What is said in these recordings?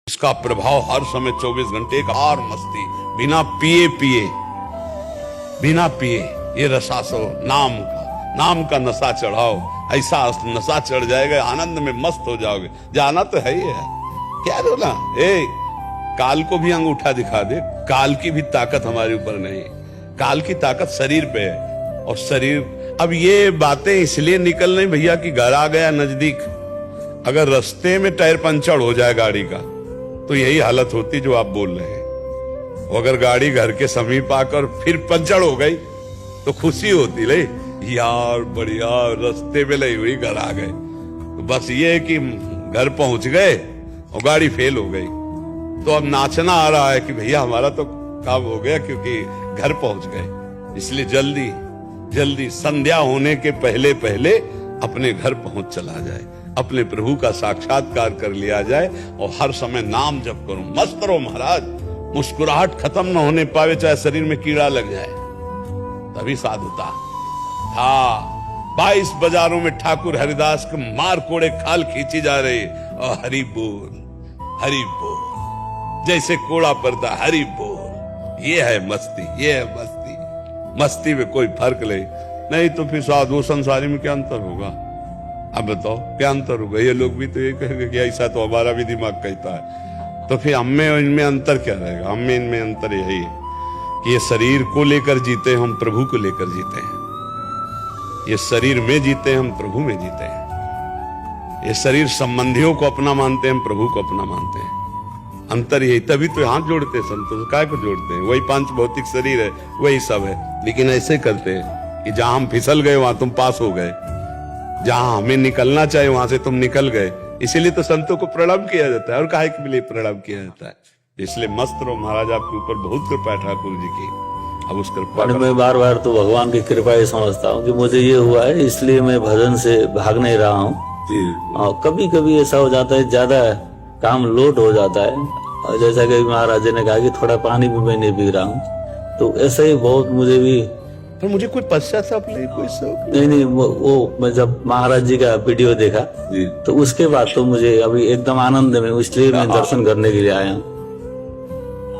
इसका प्रभाव हर समय 24 घंटे एक और मस्ती, बिना पिए ये रसासो नाम का नशा चढ़ाओ, ऐसा नशा चढ़ जाएगा, आनंद में मस्त हो जाओगे। जाना तो है ही है, क्या बोला काल को भी अंगूठा दिखा दे, काल की भी ताकत हमारे ऊपर नहीं, काल की ताकत शरीर पे है। और शरीर, अब ये बातें इसलिए निकल रही भैया कि घर आ गया नजदीक, अगर रास्ते में टायर पंचर हो जाए गाड़ी का तो यही हालत होती जो आप बोल रहे हैं। अगर गाड़ी घर के समीप आकर फिर पंचर हो गई तो खुशी होती ले यार बढ़िया, रास्ते में लगी हुई घर आ गए। तो बस ये है कि घर पहुंच गए और गाड़ी फेल हो गई, तो अब नाचना आ रहा है कि भैया हमारा तो काम हो गया क्योंकि घर पहुंच गए। इसलिए जल्दी जल्दी संध्या होने के पहले पहले अपने घर पहुंच चला जाए, अपने प्रभु का साक्षात्कार कर लिया जाए और हर समय नाम जप करो, मस्त रहो महाराज। मुस्कुराहट खत्म न होने पावे, चाहे शरीर में कीड़ा लग जाए, तभी साधुता। हाँ, 22 बाजारों में ठाकुर हरिदास के मार कोड़े खाल खींची जा रही और हरि बोल जैसे कोड़ा पड़ता, हरि बोल। ये है मस्ती, ये है मस्ती। मस्ती में कोई फर्क नहीं तो फिर साधु संसारी में क्या अंतर होगा? अब बताओ क्या अंतर होगा? ये लोग भी तो ये कहेंगे कि ऐसा तो हमारा भी दिमाग कहता है, तो फिर हमें इनमें अंतर क्या रहेगा? हमें इनमें अंतर यही है कि ये शरीर को लेकर जीते, हम प्रभु को लेकर जीते हैं। ये शरीर में जीते, हम प्रभु में जीते हैं। ये शरीर संबंधियों को अपना मानते हैं, हम प्रभु को अपना मानते हैं। अंतर यही, तभी तो हाथ जोड़ते हैं संतों, काय को जोड़ते हैं? वही पांच भौतिक शरीर है, वही सब है, लेकिन ऐसे करते हैं कि जहां हम फिसल गए वहां तुम पास हो गए, जहां हमें निकलना चाहिए वहां से तुम निकल गए। इसीलिए तो संतों को प्रणाम किया जाता है, और काहे के लिए प्रणाम किया जाता है? इसलिए मस्त रहो महाराज, आपके ऊपर बहुत कृपा है ठाकुर जी की। अब उस कृपा मैं बार बार तो भगवान की कृपा ही समझता हूँ कि मुझे ये हुआ है, इसलिए मैं भजन से भाग नहीं रहा हूँ। और कभी कभी ऐसा हो जाता है, ज्यादा काम लोड हो जाता है, और जैसा कि महाराज जी ने कहा कि थोड़ा पानी भी मैं नहीं पी रहा हूँ, तो ऐसा ही बहुत मुझे भी। पर मुझे कोई पश्चाताप नहीं, कोई शौक नहीं, वो मैं जब महाराज जी का वीडियो देखा तो उसके बाद तो मुझे अभी एकदम आनंद में, इसलिए मैं दर्शन करने के लिए आया हूँ।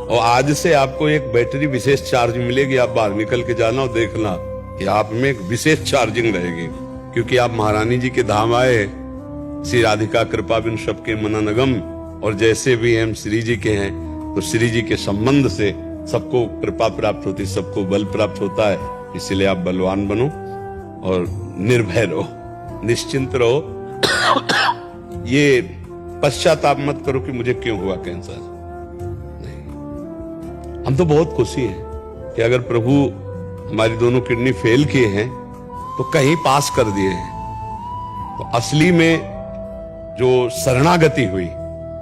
और आज से आपको एक बैटरी विशेष चार्ज मिलेगी, आप बाहर निकल के जाना और देखना कि आप में एक विशेष चार्जिंग रहेगी, क्योंकि आप महारानी जी के धाम आए। श्री राधिका कृपा बिन सबके मननगम, और जैसे भी हम श्री जी के हैं तो श्री जी के संबंध से सबको कृपा प्राप्त होती, सबको बल प्राप्त होता है। इसलिए आप बलवान बनो और निर्भय रहो, निश्चिंत रहो। ये पश्चाताप मत करो कि मुझे क्यों हुआ कैंसर। नहीं, हम तो बहुत खुशी हैं कि अगर प्रभु हमारी दोनों किडनी फेल किए हैं तो कहीं पास कर दिए हैं। तो असली में जो शरणागति हुई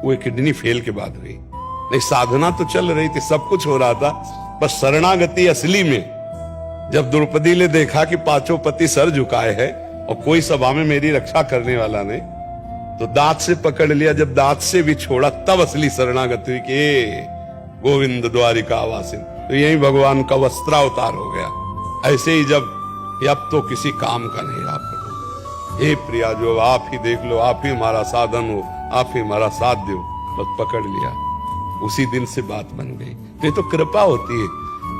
वो किडनी फेल के बाद हुई। नहीं, साधना तो चल रही थी, सब कुछ हो रहा था, बस शरणागति असली में जब द्रौपदी ने देखा कि पांचों पति सर झुकाए हैं और कोई सभा में मेरी रक्षा करने वाला नहीं, तो दांत से पकड़ लिया। जब दांत से भी छोड़ा तब असली शरणागति हुई कि गोविंद द्वारिका वासिन। तो यही भगवान का वस्त्रावतार हो गया। ऐसे ही जब अब तो किसी काम का नहीं रहा प्रभु, हे प्रिया जो आप ही देख लो, आप ही हमारा साधन हो, आप ही हमारा साथ दो, बस पकड़ लिया। उसी दिन से बात बन गई। ये तो कृपा होती है।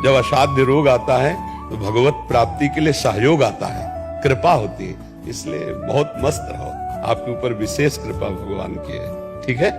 जब असाध्य रोग आता है तो भगवत प्राप्ति के लिए सहयोग आता है, कृपा होती है। इसलिए बहुत मस्त रहो, आपके ऊपर विशेष कृपा भगवान की है। ठीक है।